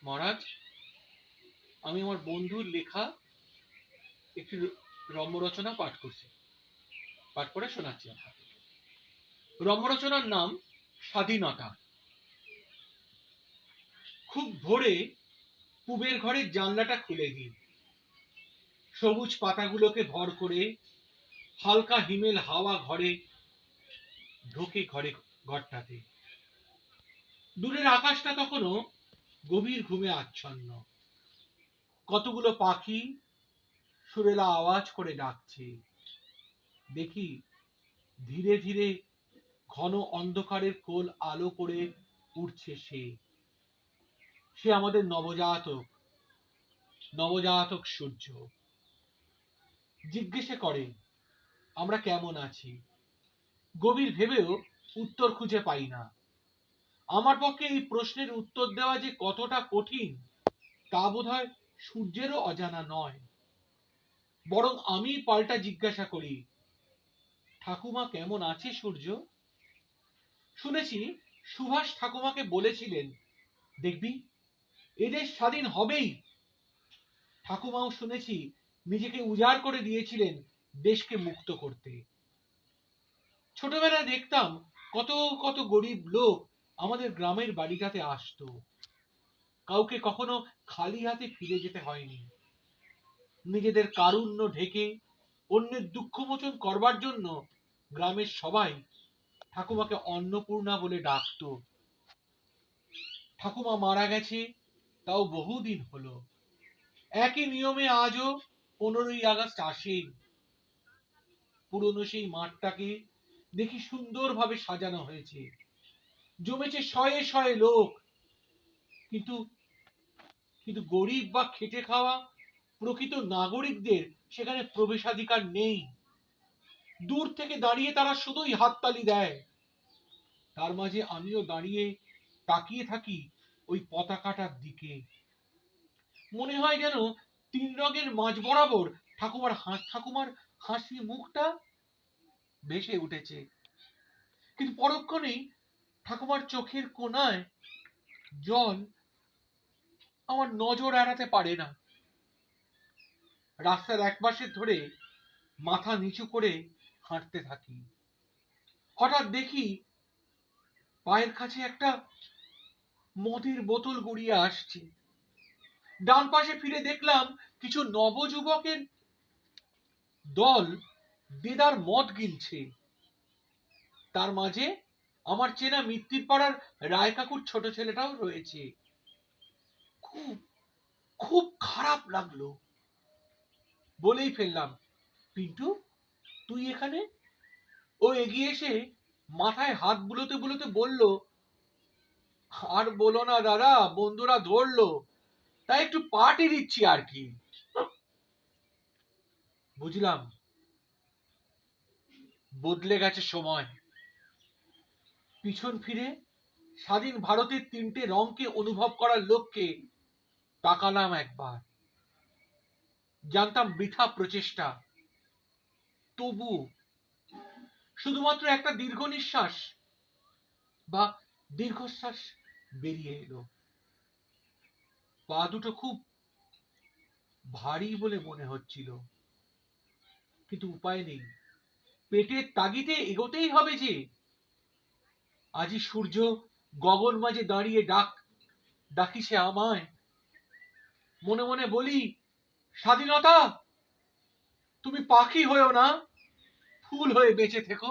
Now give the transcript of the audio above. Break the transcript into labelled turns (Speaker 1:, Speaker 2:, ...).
Speaker 1: মহারাজ, আমি আমার বন্ধুর লেখা একটি রম্যরচনা পাঠ করছি, পাঠ করে শোনাচ্ছি আপনাকে। রম্যরচনার নাম স্বাধীনতা। খুব ভোরে পুবের ঘরের জানলাটা খুলে দিই, সবুজ পাতাগুলোকে ভর করে হালকা হিমেল হাওয়া ঘরে ঢোকে ঘরটাতে। দূরের আকাশটা তখনও গভীর ঘুমে আচ্ছন্ন। কতগুলো পাখি সুরেলা আওয়াজ করে ডাকছে। দেখি ধীরে ধীরে ঘন অন্ধকারের কোল আলো করে উঠছে সে আমাদের নবজাতক সূর্য। জিজ্ঞেসে করে আমরা কেমন আছি। গভীর ভেবেও উত্তর খুঁজে পাই না। আমার পক্ষে এই প্রশ্নের উত্তর দেওয়া যে কতটা কঠিন তা বোধহয় সূর্যেরও অজানা নয়। বরং আমি পাল্টা জিজ্ঞাসা করি, ঠাকুমা কেমন আছে সূর্য? শুনেছি সুভাষ ঠাকুমাকে বলেছিলেন, দেখবি এদেশ স্বাধীন হবেই। ঠাকুমাও শুনেছি নিজেকে উজাড় করে দিয়েছিলেন দেশকে মুক্ত করতে। ছোটবেলায় দেখতাম কত কত গরিব লোক আমাদের গ্রামের বাড়িটাতে আসতো। কাউকে কখনো খালি হাতে ফিরে যেতে হয়নি। নিজেদের কারুণ্য ঢেকে অন্যের দুঃখ মোচন করবার জন্য গ্রামের সবাই ঠাকুমাকে অন্নপূর্ণা বলে ডাকতো। ঠাকুমা মারা গেছে তাও বহুদিন হলো। একই নিয়মে আজও 15ই আগস্ট আসে। পুরনো সেই মাঠটাকে দেখি সুন্দরভাবে সাজানো হয়েছে, জমেছে শয়ে শয়ে লোক। কিন্তু কিন্তু গরিব বা খেটে খাওয়া প্রকৃত নাগরিকদের সেখানে প্রবেশাধিকার নেই। দূর থেকে দাঁড়িয়ে তারা শুধুই হাততালি দেয়। তার মাঝে আমিও দাঁড়িয়ে তাকিয়ে থাকি ওই পতাকাটার দিকে। মনে হয় যেন 3 রঙের মাঝ বরাবর ঠাকুমার হাসি মুখটা ভেসে উঠেছে। কিন্তু পরক্ষণেই ঠাকুমার চোখের কোণায় জল আমার নজর এড়াতে পারে না। রাস্তার একপাশে ধরে মাথা নিচু করে হাঁটতে থাকি। হঠাৎ দেখি পায়ের কাছে একটা মদের বোতল গড়িয়ে আসছে। ডান পাশে ফিরে দেখলাম কিছু নবযুবকের দল দেদার মদ গিলছে। তার মাঝে আমার চেনা মিত্তির পাড়ার রায় কাকুর ছোট ছেলেটাও রয়েছে। খুব খুব খারাপ লাগলো। বলেই ফেললাম, পিন্টু তুই এখানে? ও এগিয়ে এসে মাথায় হাত বুলোতে বুলোতে বলল, আর বলো না দাদা, বন্ধুরা ধরলো তাই একটু পার্টি দিচ্ছি আর কি। বুঝলাম বদলে গেছে সময়। পিছন ফিরে স্বাধীন ভারতের 3টে রংকে অনুভব করার লক্ষ্যে তাকালাম একবার। জানতাম বৃথা প্রচেষ্টা। তবু শুধুমাত্র একটা দীর্ঘ নিঃশ্বাস বা দীর্ঘশ্বাস বেরিয়ে এলো। পা দুটো খুব ভারী বলে মনে হচ্ছিল, কিন্তু উপায় নেই। পেটের তাগিদে এগোতেই হবে যে। আজি সূর্য গগন মাঝে দাঁড়িয়ে ডাকিছে আমায়। মনে মনে বলি, স্বাধীনতা তুমি পাখি হয়েও না, ফুল হয়ে বেঁচে থেকো।